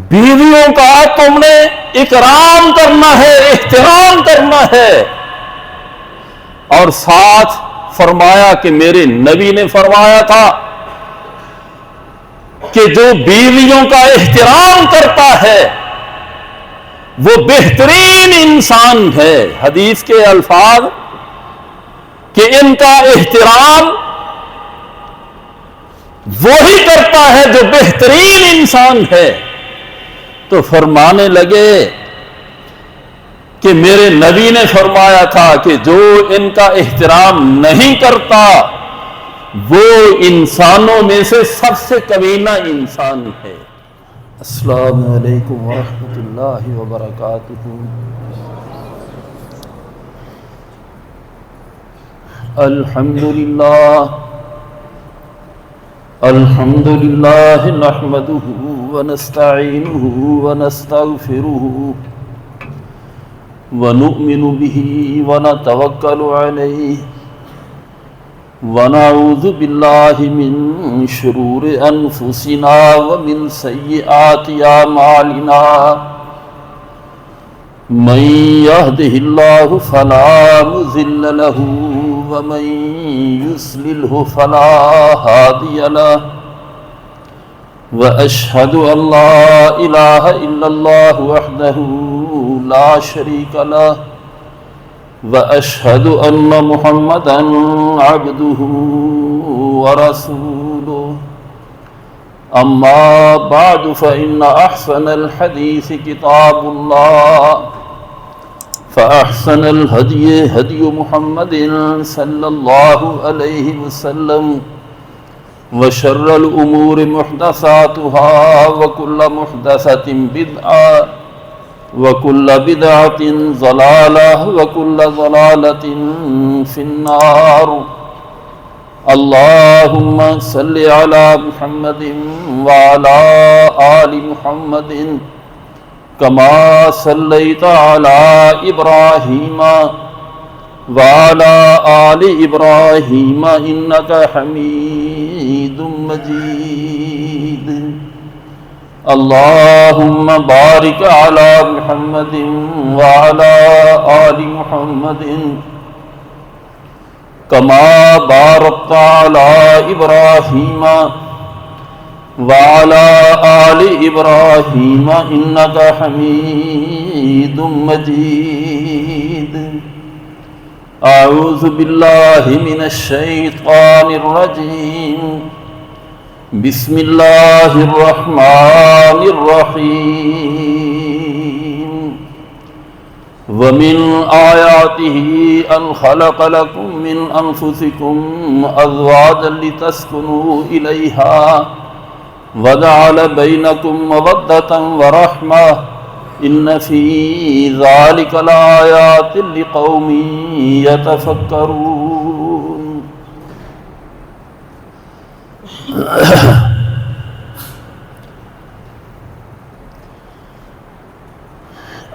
بیویوں کا تم نے اکرام کرنا ہے، احترام کرنا ہے، اور ساتھ فرمایا کہ میرے نبی نے فرمایا تھا کہ جو بیویوں کا احترام کرتا ہے وہ بہترین انسان ہے۔ حدیث کے الفاظ کہ ان کا احترام وہی کرتا ہے جو بہترین انسان ہے، تو فرمانے لگے کہ میرے نبی نے فرمایا تھا کہ جو ان کا احترام نہیں کرتا وہ انسانوں میں سے سب سے کمینہ انسان ہے۔ السلام علیکم ورحمۃ اللہ وبرکاتہ۔ الحمد للہ نحمدہ ونستعینہ ونستغفرہ ونؤمن به ونتوکل علیہ ونعوذ باللہ من شرور انفسنا ومن سیئات اعمالنا من یہدہ اللہ فلا مضل له ومن یضللہ فلا ہادی لہ واشہد ان لا الہ الا اللہ وحدہ لا شریک لہ واشہد ان محمدا عبدہ ورسولہ اما بعد فان احسن الحدیث کتاب اللہ فاحسن الہدی ہدی محمد صلی اللہ علیہ وسلم وشر الامور محدثاتها وكل محدثة بدعة وكل بدعة ضلالة وكل ضلالة في النار اللهم صل على محمد وعلى آل محمد كما صليت على إبراهيم وعلى آل إبراهيم إنك حميد مجيد اللهم بارك على محمد وعلى آل محمد كما باركت على إبراهيم وعلى آل إبراهيم إنك حميد مجيد أعوذ بالله من الشيطان الرجيم بسم الله الرحمن الرحيم ومن آياته أن خلق لكم من أنفسكم أزواجا لتسكنوا إليها وجعل بينكم مودة ورحمة إن في ذلك لآيات لقوم يتفكرون۔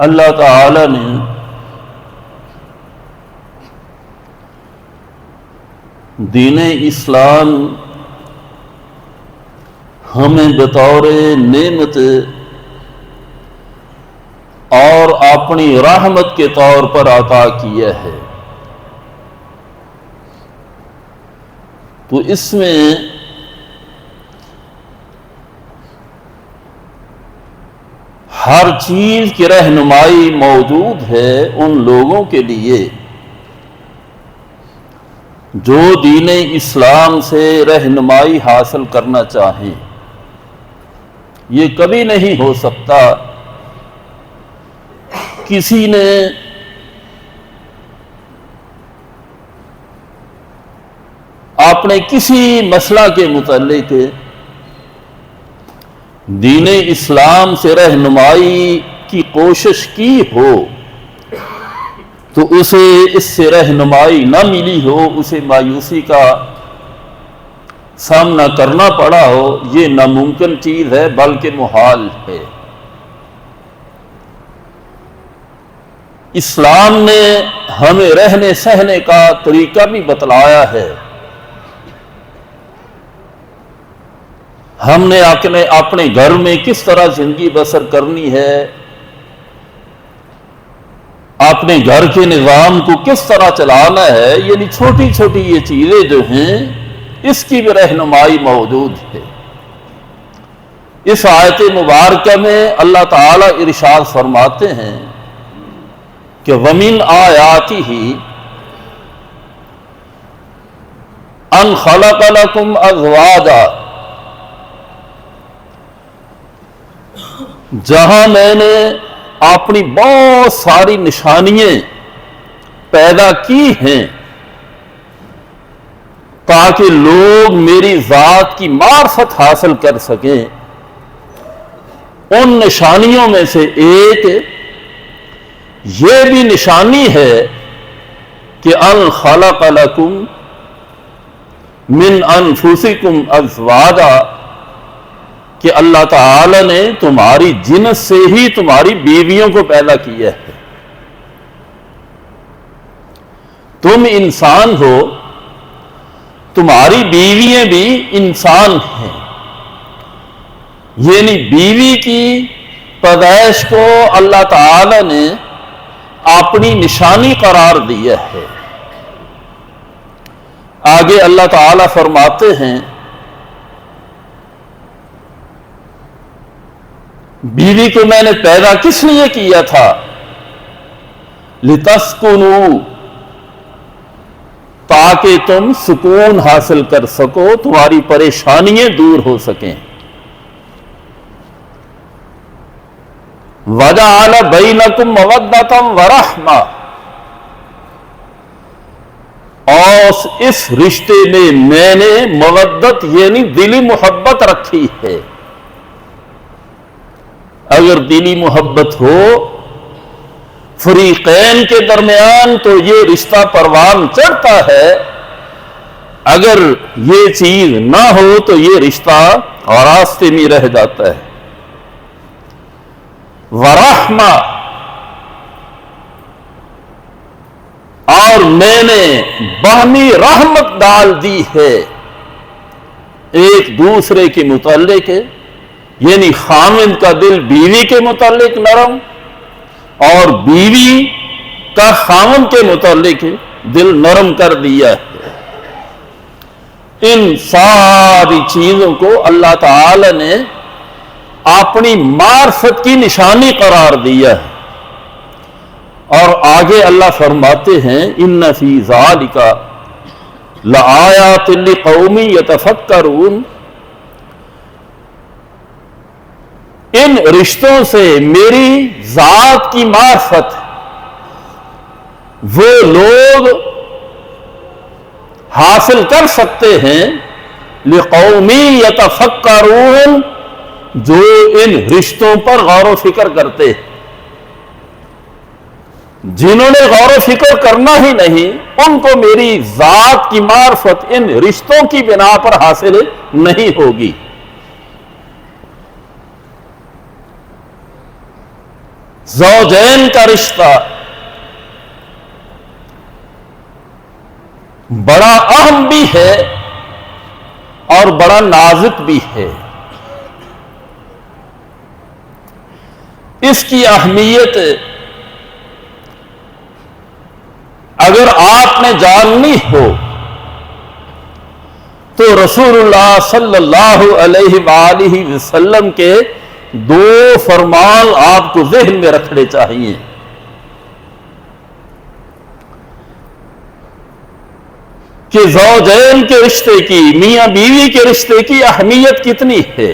اللہ تعالی نے دین اسلام ہمیں بطور نعمت اور اپنی رحمت کے طور پر عطا کیا ہے، تو اس میں ہر چیز کی رہنمائی موجود ہے ان لوگوں کے لیے جو دین اسلام سے رہنمائی حاصل کرنا چاہیں۔ یہ کبھی نہیں ہو سکتا کسی نے اپنے کسی مسئلہ کے متعلق دین اسلام سے رہنمائی کی کوشش کی ہو تو اسے اس سے رہنمائی نہ ملی ہو، اسے مایوسی کا سامنا کرنا پڑا ہو، یہ ناممکن چیز ہے بلکہ محال ہے۔ اسلام نے ہمیں رہنے سہنے کا طریقہ بھی بتلایا ہے، ہم نے اپنے گھر میں کس طرح زندگی بسر کرنی ہے، اپنے گھر کے نظام کو کس طرح چلانا ہے، یعنی چھوٹی چھوٹی یہ چیزیں جو ہیں اس کی بھی رہنمائی موجود ہے۔ اس آیت مبارکہ میں اللہ تعالی ارشاد فرماتے ہیں کہ وَمِنْ آیَاتِهِ أَنْ خَلَقَ لَكُمْ أَزْوَاجًا، جہاں میں نے اپنی بہت ساری نشانیاں پیدا کی ہیں تاکہ لوگ میری ذات کی معرفت حاصل کر سکیں۔ ان نشانیوں میں سے ایک یہ بھی نشانی ہے کہ ان خلق لکم من انفسکم ازواجا، کہ اللہ تعالی نے تمہاری جنس سے ہی تمہاری بیویوں کو پیدا کیا ہے۔ تم انسان ہو، تمہاری بیویاں بھی انسان ہیں، یعنی بیوی کی پیدائش کو اللہ تعالی نے اپنی نشانی قرار دیا ہے۔ آگے اللہ تعالی فرماتے ہیں بیوی کو میں نے پیدا کس لیے کیا تھا؟ لِتَسْكُنُوا، تاکہ تم سکون حاصل کر سکو، تمہاری پریشانیاں دور ہو سکیں۔ وَجَعَلَ بَيْنَكُمْ مَوَدَّةً وَرَحْمَةً، اور اس رشتے میں نے مودت یعنی دلی محبت رکھی ہے۔ اگر دلی محبت ہو فریقین کے درمیان تو یہ رشتہ پروان چڑھتا ہے، اگر یہ چیز نہ ہو تو یہ رشتہ راستے میں رہ جاتا ہے۔ ورحمہ، اور میں نے باہمی رحمت ڈال دی ہے ایک دوسرے کے متعلق، یعنی خامند کا دل بیوی کے متعلق نرم اور بیوی کا خامند کے متعلق دل نرم کر دیا ہے۔ ان ساری چیزوں کو اللہ تعالی نے اپنی معرفت کی نشانی قرار دیا ہے۔ اور آگے اللہ فرماتے ہیں ان فی ذالک لآیات لقوم یتفکرون، ان رشتوں سے میری ذات کی معرفت وہ لوگ حاصل کر سکتے ہیں، لقوم یتفکرون، جو ان رشتوں پر غور و فکر کرتے ہیں۔ جنہوں نے غور و فکر کرنا ہی نہیں، ان کو میری ذات کی معرفت ان رشتوں کی بنا پر حاصل نہیں ہوگی۔ زوجین کا رشتہ بڑا اہم بھی ہے اور بڑا نازک بھی ہے۔ اس کی اہمیت اگر آپ نے جاننی ہو تو رسول اللہ صلی اللہ علیہ وآلہ وسلم کے دو فرمان آپ کو ذہن میں رکھنے چاہیے۔ کہ زوجین کے رشتے کی، میاں بیوی کے رشتے کی اہمیت کتنی ہے۔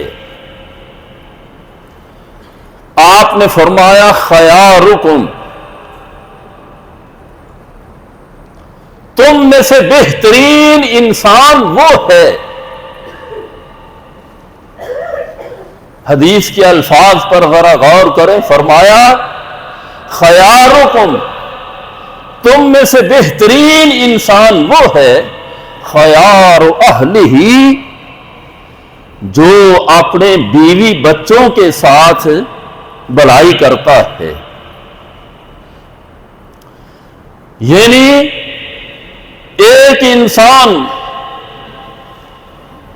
آپ نے فرمایا خیارکم، تم میں سے بہترین انسان وہ ہے، حدیث کے الفاظ پر ذرا غور کریں، فرمایا خیارکم، تم میں سے بہترین انسان وہ ہے، خیار اہلہ، جو اپنے بیوی بچوں کے ساتھ بھلائی کرتا ہے۔ یعنی ایک انسان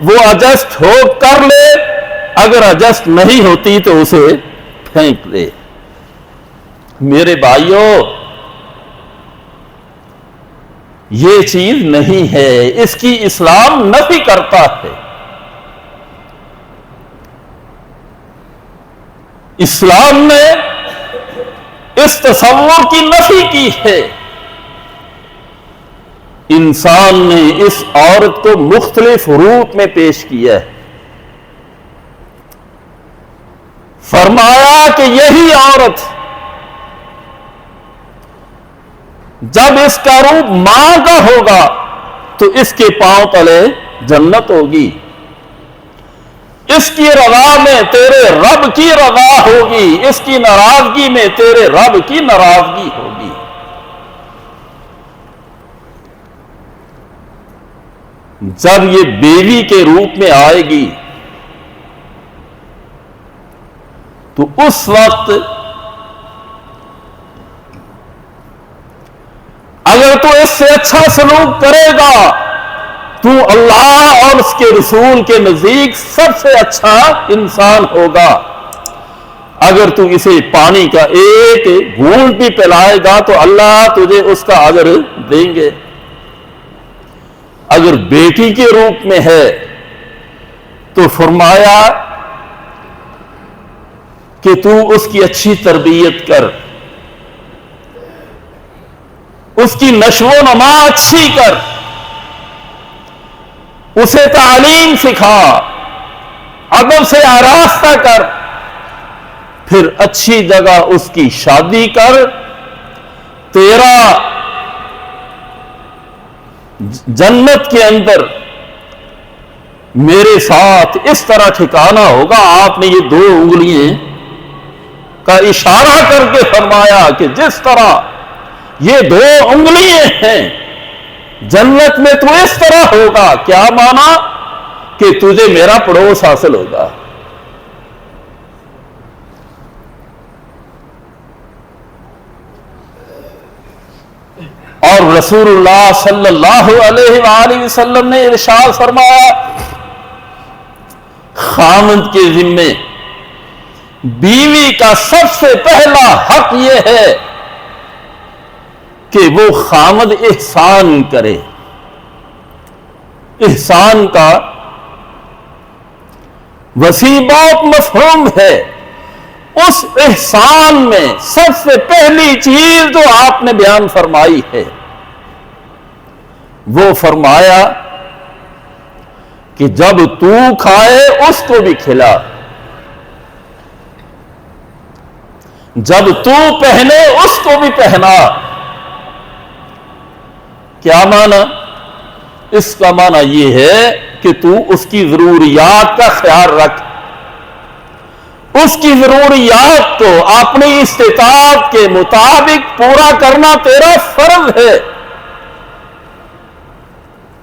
وہ ایڈجسٹ ہو کر لے، اگر ایڈجسٹ نہیں ہوتی تو اسے پھینک دے۔ میرے بھائیوں، یہ چیز نہیں ہے، اس کی اسلام نفی کرتا ہے۔ اسلام نے اس تصور کی نفی کی ہے۔ انسان نے اس عورت کو مختلف روپ میں پیش کیا ہے۔ فرمایا کہ یہی عورت جب اس کا روپ ماں کا ہوگا تو اس کے پاؤں تلے جنت ہوگی، اس کی رضا میں تیرے رب کی رضا ہوگی، اس کی ناراضگی میں تیرے رب کی ناراضگی ہوگی۔ جب یہ بیوی کے روپ میں آئے گی تو اس وقت اگر تو اس سے اچھا سلوک کرے گا تو اللہ اور اس کے رسول کے نزدیک سب سے اچھا انسان ہوگا۔ اگر تو اسے پانی کا ایک گھونٹ بھی پلائے گا تو اللہ تجھے اس کا اجر دیں گے۔ اگر بیٹی کے روپ میں ہے تو فرمایا کہ تو اس کی اچھی تربیت کر، اس کی نشو و نما اچھی کر، اسے تعلیم سکھا، ادب سے آراستہ کر، پھر اچھی جگہ اس کی شادی کر، تیرا جنت کے اندر میرے ساتھ اس طرح ٹھکانا ہوگا۔ آپ نے یہ 2 انگلیاں کا اشارہ کر کے فرمایا کہ جس طرح یہ 2 انگلیاں ہیں جنت میں تو اس طرح ہوگا۔ کیا مانا؟ کہ تجھے میرا پڑوس حاصل ہوگا۔ اور رسول اللہ صلی اللہ علیہ وآلہ وسلم نے ارشاد فرمایا، خامند کے ذمے بیوی کا سب سے پہلا حق یہ ہے کہ وہ خامد احسان کرے۔ احسان کا وسیع بہت مفہوم ہے۔ اس احسان میں سب سے پہلی چیز جو آپ نے بیان فرمائی ہے وہ فرمایا کہ جب تو کھائے اس کو بھی کھلا، جب تو پہنے اس کو بھی پہنا۔ کیا معنی؟ اس کا معنی یہ ہے کہ تو اس کی ضروریات کا خیال رکھ، اس کی ضروریات کو اپنی استطاعت کے مطابق پورا کرنا تیرا فرض ہے۔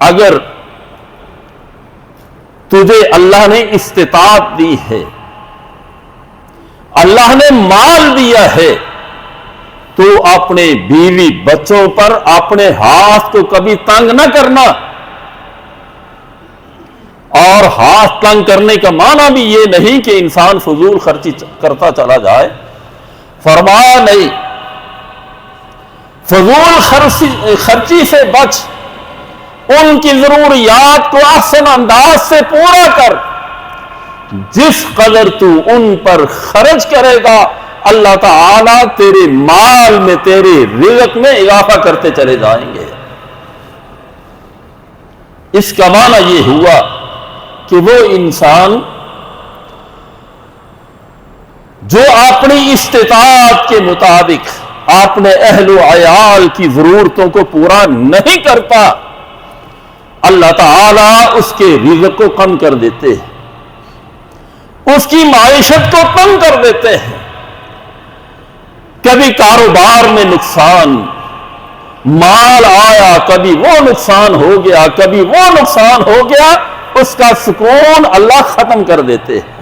اگر تجھے اللہ نے استطاعت دی ہے، اللہ نے مال دیا ہے، تو اپنے بیوی بچوں پر اپنے ہاتھ کو کبھی تنگ نہ کرنا۔ اور ہاتھ تنگ کرنے کا معنی بھی یہ نہیں کہ انسان فضول خرچی کرتا چلا جائے، فرمایا نہیں، فضول خرچی سے بچ، ان کی ضروریات کو احسن انداز سے پورا کر۔ جس قدر تو ان پر خرچ کرے گا اللہ تعالیٰ تیرے مال میں، تیرے رزق میں اضافہ کرتے چلے جائیں گے۔ اس کا معنی یہ ہوا کہ وہ انسان جو اپنی استطاعت کے مطابق اپنے اہل و عیال کی ضرورتوں کو پورا نہیں کرتا، اللہ تعالیٰ اس کے رزق کو کم کر دیتے ہیں، اس کی معیشت کو کم کر دیتے ہیں۔ کبھی کاروبار میں نقصان، مال آیا کبھی وہ نقصان ہو گیا، کبھی وہ نقصان ہو گیا، اس کا سکون اللہ ختم کر دیتے ہیں۔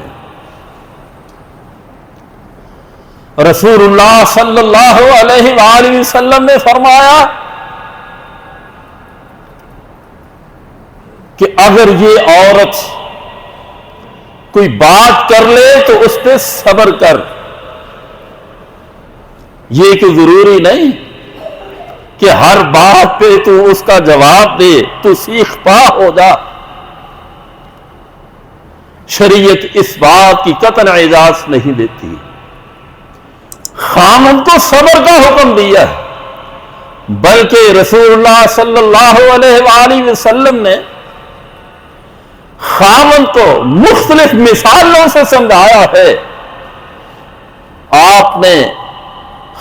رسول اللہ صلی اللہ علیہ وآلہ وسلم نے فرمایا کہ اگر یہ عورت کوئی بات کر لے تو اس پہ صبر کر، یہ کہ ضروری نہیں کہ ہر بات پہ تو اس کا جواب دے، تو سیخ پا ہو جا۔ شریعت اس بات کی قطعاً اجازت نہیں دیتی۔ خامند کو صبر کا حکم دیا ہے، بلکہ رسول اللہ صلی اللہ علیہ وآلہ وسلم نے خامند کو مختلف مثالوں سے سمجھایا ہے۔ آپ نے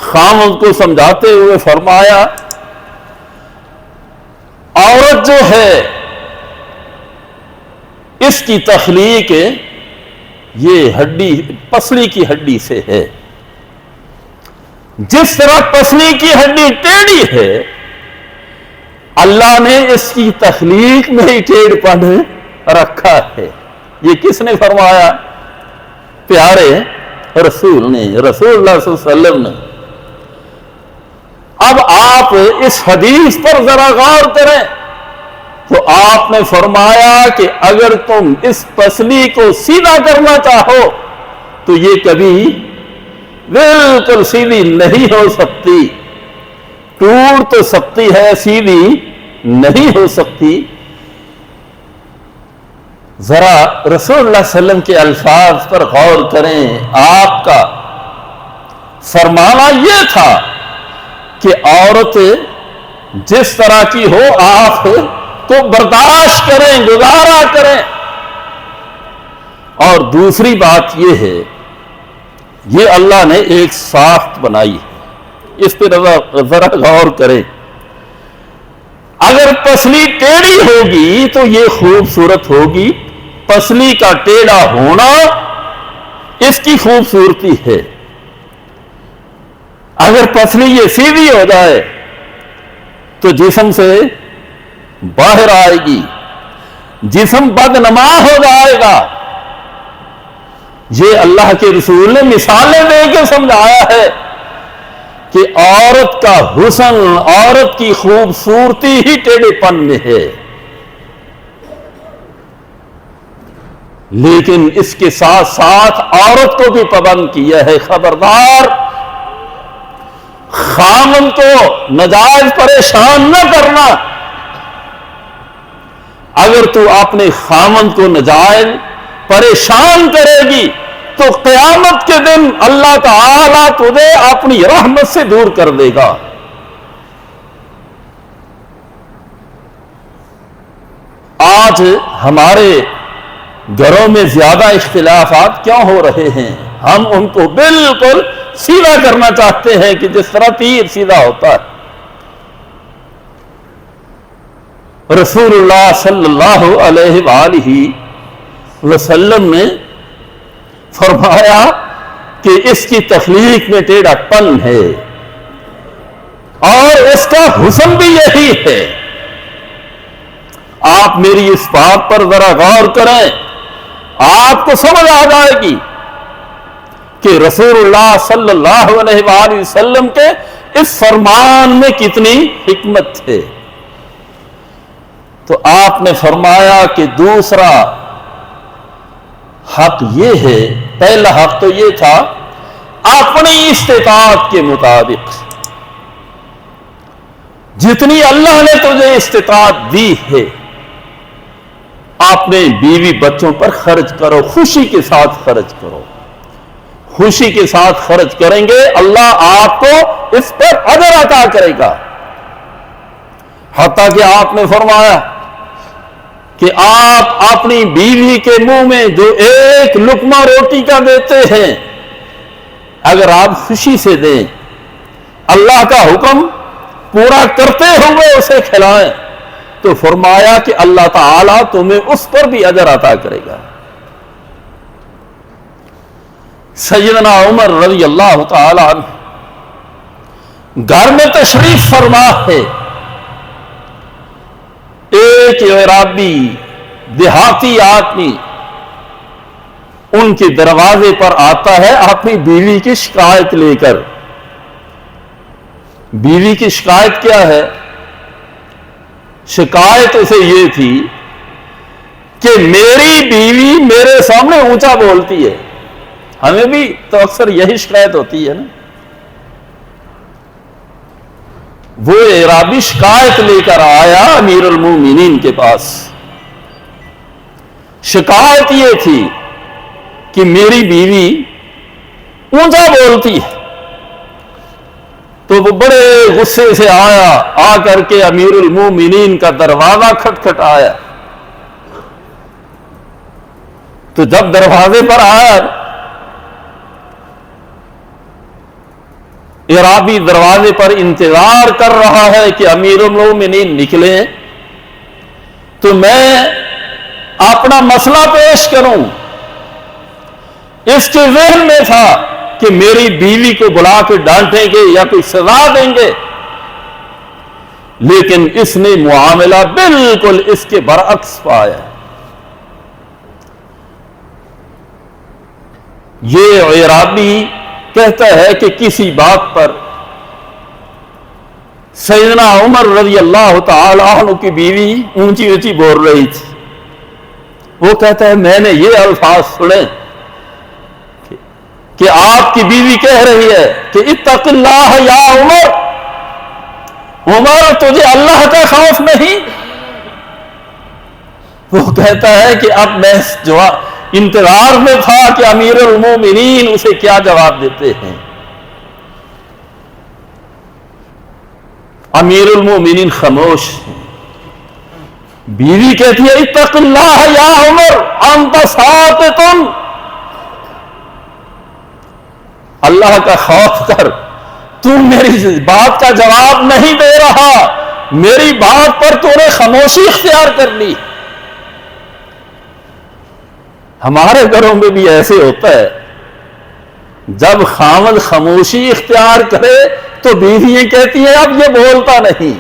خامند کو سمجھاتے ہوئے فرمایا، عورت جو ہے اس کی تخلیق یہ ہڈی، پسلی کی ہڈی سے ہے۔ جس طرح پسلی کی ہڈی ٹیڑھی ہے، اللہ نے اس کی تخلیق میں ہی ٹیڑھ پن رکھا ہے۔ یہ کس نے فرمایا؟ پیارے رسول نے، رسول اللہ صلی اللہ علیہ وسلم نے۔ اب آپ اس حدیث پر ذرا غور کریں تو آپ نے فرمایا کہ اگر تم اس پسلی کو سیدھا کرنا چاہو تو یہ کبھی بالکل سیدھی نہیں ہو سکتی، ٹوٹ تو سکتی ہے، سیدھی نہیں ہو سکتی۔ ذرا رسول اللہ صلی اللہ علیہ وسلم کے الفاظ پر غور کریں۔ آپ کا فرمانا یہ تھا کہ عورت جس طرح کی ہو آپ کو برداشت کریں، گزارا کریں۔ اور دوسری بات یہ ہے، یہ اللہ نے ایک ساخت بنائی ہے، اس پہ ذرا غور کریں۔ اگر پسلی ٹیڑھی ہوگی تو یہ خوبصورت ہوگی، پسلی کا ٹیڑھا ہونا اس کی خوبصورتی ہے۔ اگر پسلی یہ سیدھی ہو جائے تو جسم سے باہر آئے گی، جسم بدنما ہو جائے گا۔ یہ اللہ کے رسول نے مثالیں دے کے سمجھایا ہے کہ عورت کا حسن، عورت کی خوبصورتی ہی ٹیڑھے پن میں ہے۔ لیکن اس کے ساتھ ساتھ عورت کو بھی پابند کیا ہے، خبردار خامن کو ناجائز پریشان نہ کرنا۔ اگر تو اپنے خامن کو ناجائز پریشان کرے گی تو قیامت کے دن اللہ تعالیٰ تجھے اپنی رحمت سے دور کر دے گا۔ آج ہمارے گھروں میں زیادہ اختلافات کیوں ہو رہے ہیں؟ ہم ان کو بالکل سیدھا کرنا چاہتے ہیں کہ جس طرح تیر سیدھا ہوتا ہے۔ رسول اللہ صلی اللہ علیہ وآلہ وسلم نے فرمایا کہ اس کی تخلیق میں ٹیڑھا پن ہے اور اس کا حسن بھی یہی ہے۔ آپ میری اس بات پر ذرا غور کریں، آپ کو سمجھ آ جائے گی کہ رسول اللہ صلی اللہ علیہ وآلہ وسلم کے اس فرمان میں کتنی حکمت ہے۔ تو آپ نے فرمایا کہ دوسرا حق یہ ہے، پہلا حق تو یہ تھا اپنی استطاعت کے مطابق، جتنی اللہ نے تجھے استطاعت دی ہے اپنے بیوی بچوں پر خرچ کرو، خوشی کے ساتھ خرچ کرو۔ خوشی کے ساتھ خرچ کریں گے اللہ آپ کو اس پر اجر عطا کرے گا۔ حتیٰ کہ آپ نے فرمایا کہ آپ اپنی بیوی کے منہ میں جو ایک لقمہ روٹی کا دیتے ہیں اگر آپ خوشی سے دیں، اللہ کا حکم پورا کرتے ہوئے اسے کھلائیں، تو فرمایا کہ اللہ تعالیٰ تمہیں اس پر بھی اجر عطا کرے گا۔ سیدنا عمر رضی اللہ تعالی عنہ گھر میں تشریف فرما ہے، ایک عرابی دیہاتی آدمی ان کے دروازے پر آتا ہے اپنی بیوی کی شکایت لے کر۔ بیوی کی شکایت کیا ہے؟ شکایت اسے یہ تھی کہ میری بیوی میرے سامنے اونچا بولتی ہے. ہمیں بھی تو اکثر یہی شکایت ہوتی ہے نا. وہ اعرابی شکایت لے کر آیا امیر المومنین کے پاس. شکایت یہ تھی کہ میری بیوی اونچا بولتی ہے. تو وہ بڑے غصے سے آیا, آ کر کے امیر المومنین کا دروازہ کھٹکھٹایا. تو جب دروازے پر آیا, اعرابی دروازے پر انتظار کر رہا ہے کہ امیر المومنین نکلیں تو میں اپنا مسئلہ پیش کروں. اس کے ذہن میں تھا کہ میری بیوی کو بلا کے ڈانٹیں گے یا کوئی سزا دیں گے, لیکن اس نے معاملہ بالکل اس کے برعکس پایا. یہ اعرابی کہتا ہے کہ کسی بات پر سیدنا عمر رضی اللہ تعالی عنہ کی بیوی اونچی اونچی بول رہی تھی. وہ کہتا ہے میں نے یہ الفاظ سنے کہ آپ کی بیوی کہہ رہی ہے کہ اتق اللہ یا عمر, عمر تجھے اللہ کا خوف نہیں. وہ کہتا ہے کہ اب میں انتظار میں تھا کہ امیر المومنین اسے کیا جواب دیتے ہیں. امیر المومنین خاموش ہیں. بیوی کہتی ہے اتق اللہ یا عمر انت ساقط, اللہ کا خوف کر, تو میری بات کا جواب نہیں دے رہا, میری بات پر تو نے خاموشی اختیار کر لی. ہمارے گھروں میں بھی ایسے ہوتا ہے, جب خاوند خاموشی اختیار کرے تو بیویاں کہتی ہیں اب یہ بولتا نہیں.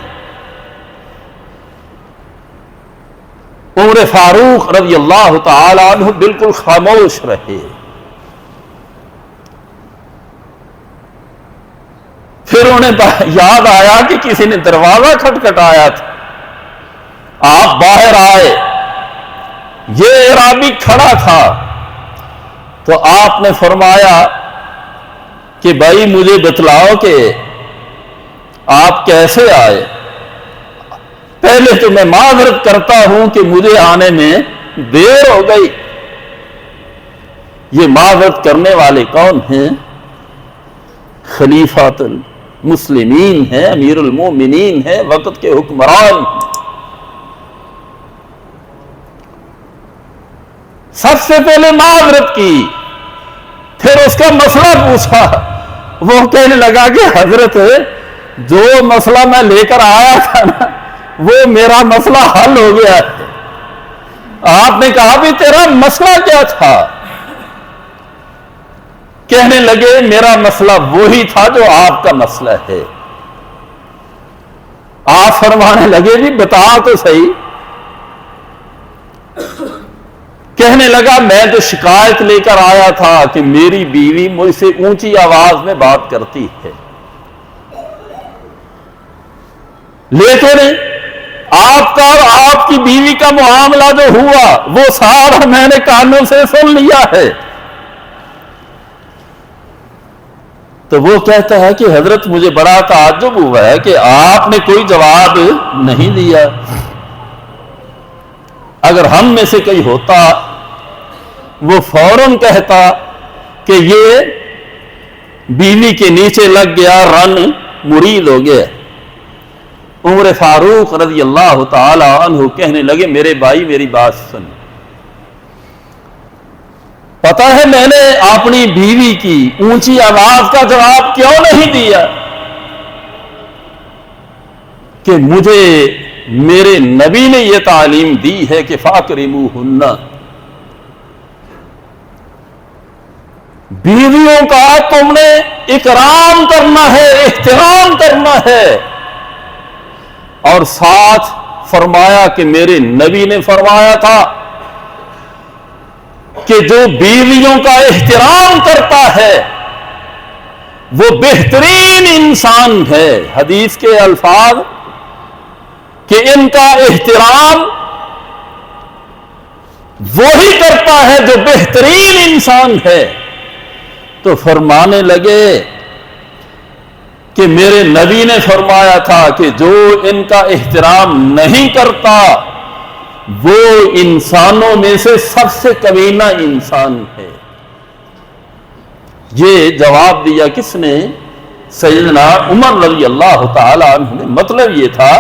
عمر فاروق رضی اللہ تعالی عنہ بالکل خاموش رہے. پھر انہیں یاد آیا کہ کسی نے دروازہ کھٹکھٹایا تھا. آپ باہر آئے, یہ اعرابی کھڑا تھا, تو آپ نے فرمایا کہ بھائی مجھے بتلاؤ کہ آپ کیسے آئے. پہلے تو میں معذرت کرتا ہوں کہ مجھے آنے میں دیر ہو گئی. یہ معذرت کرنے والے کون ہیں؟ خلیفۃ المسلمین ہیں, امیر المومنین ہیں, وقت کے حکمران. سب سے پہلے معذرت کی, پھر اس کا مسئلہ پوچھا. وہ کہنے لگا کہ حضرت جو مسئلہ میں لے کر آیا تھا نا وہ میرا مسئلہ حل ہو گیا ہے. آپ نے کہا بھی تیرا مسئلہ کیا تھا؟ کہنے لگے میرا مسئلہ وہی تھا جو آپ کا مسئلہ ہے. آپ فرمانے لگے جی بتا تو صحیح. کہنے لگا میں تو شکایت لے کر آیا تھا کہ میری بیوی مجھ سے اونچی آواز میں بات کرتی ہے, لیکن آپ کا اور آپ کی بیوی کا معاملہ جو ہوا وہ سارا میں نے کانوں سے سن لیا ہے. تو وہ کہتا ہے کہ حضرت مجھے بڑا تعجب ہوا ہے کہ آپ نے کوئی جواب نہیں دیا. اگر ہم میں سے کوئی ہوتا وہ فوراً کہتا کہ یہ بیوی کے نیچے لگ گیا, رن مرید ہو گیا. عمر فاروق رضی اللہ تعالی عنہ کہنے لگے میرے بھائی میری بات سن, پتہ ہے میں نے اپنی بیوی کی اونچی آواز کا جواب کیوں نہیں دیا؟ کہ مجھے میرے نبی نے یہ تعلیم دی ہے کہ فاکرموہن, بیویوں کا تم نے اکرام کرنا ہے, احترام کرنا ہے. اور ساتھ فرمایا کہ میرے نبی نے فرمایا تھا کہ جو بیویوں کا احترام کرتا ہے وہ بہترین انسان ہے. حدیث کے الفاظ کہ ان کا احترام وہی کرتا ہے جو بہترین انسان ہے۔ تو فرمانے لگے کہ میرے نبی نے فرمایا تھا کہ جو ان کا احترام نہیں کرتا وہ انسانوں میں سے سب سے کمینہ انسان ہے۔ یہ جواب دیا کس نے؟ سیدنا عمر رضی اللہ تعالی عنہ نے۔ مطلب یہ تھا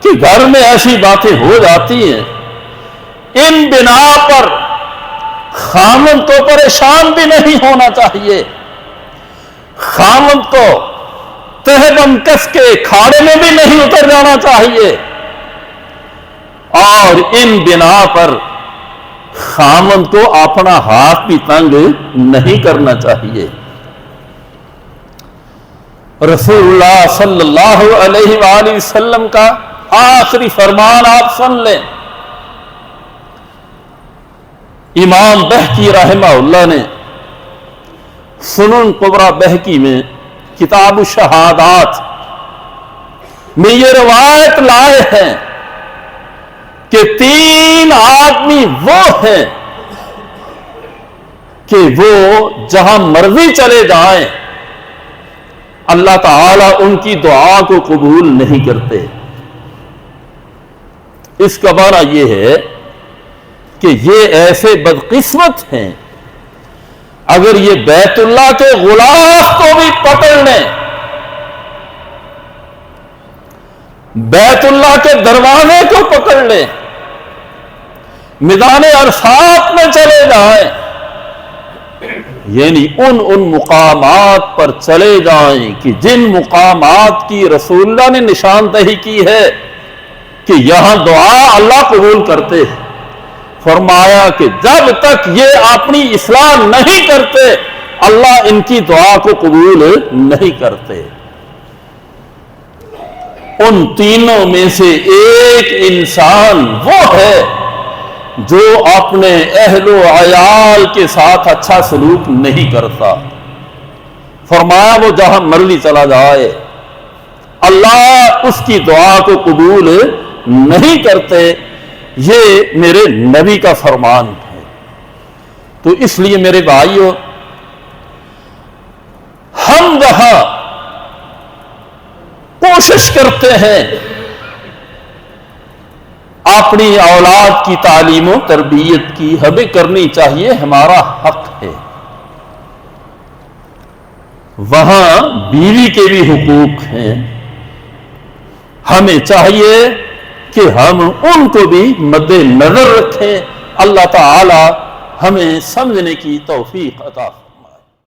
کہ گھر میں ایسی باتیں ہو جاتی ہیں، ان بنا پر خامند کو پریشان بھی نہیں ہونا چاہیے، خامند کو تہبم کس کے کھاڑے میں بھی نہیں اتر جانا چاہیے، اور ان بنا پر خامند کو اپنا ہاتھ بھی تنگ نہیں کرنا چاہیے۔ رسول اللہ صلی اللہ علیہ وآلہ وسلم کا آخری فرمان آپ سن لیں۔ امام بہقی رحمہ اللہ نے سنن کبریٰ بہقی میں کتاب الشہادات میں یہ روایت لائے ہیں کہ 3 آدمی وہ ہیں کہ وہ جہاں مرضی چلے جائیں اللہ تعالیٰ ان کی دعا کو قبول نہیں کرتے۔ اس کا معنی یہ ہے کہ یہ ایسے بدقسمت ہیں، اگر یہ بیت اللہ کے غلاف کو بھی پکڑ لیں، بیت اللہ کے دروازے کو پکڑ لیں، میدان عرفات میں چلے جائیں، یعنی ان مقامات پر چلے جائیں کہ جن مقامات کی رسول اللہ نے نشاندہی کی ہے کہ یہاں دعا اللہ قبول کرتے ہیں۔ فرمایا کہ جب تک یہ اپنی اصلاح نہیں کرتے اللہ ان کی دعا کو قبول نہیں کرتے۔ ان تینوں میں سے ایک انسان وہ ہے جو اپنے اہل و عیال کے ساتھ اچھا سلوک نہیں کرتا۔ فرمایا وہ جہاں مرضی چلا جائے اللہ اس کی دعا کو قبول نہیں کرتے۔ یہ میرے نبی کا فرمان ہے۔ تو اس لیے میرے بھائیوں، ہم جہاں کوشش کرتے ہیں اپنی اولاد کی تعلیم و تربیت کی، ہمیں کرنی چاہیے، ہمارا حق ہے۔ وہاں بیوی کے بھی حقوق ہیں، ہمیں چاہیے کہ ہم ان کو بھی مد نظر رکھیں۔ اللہ تعالی ہمیں سمجھنے کی توفیق عطا فرمائے۔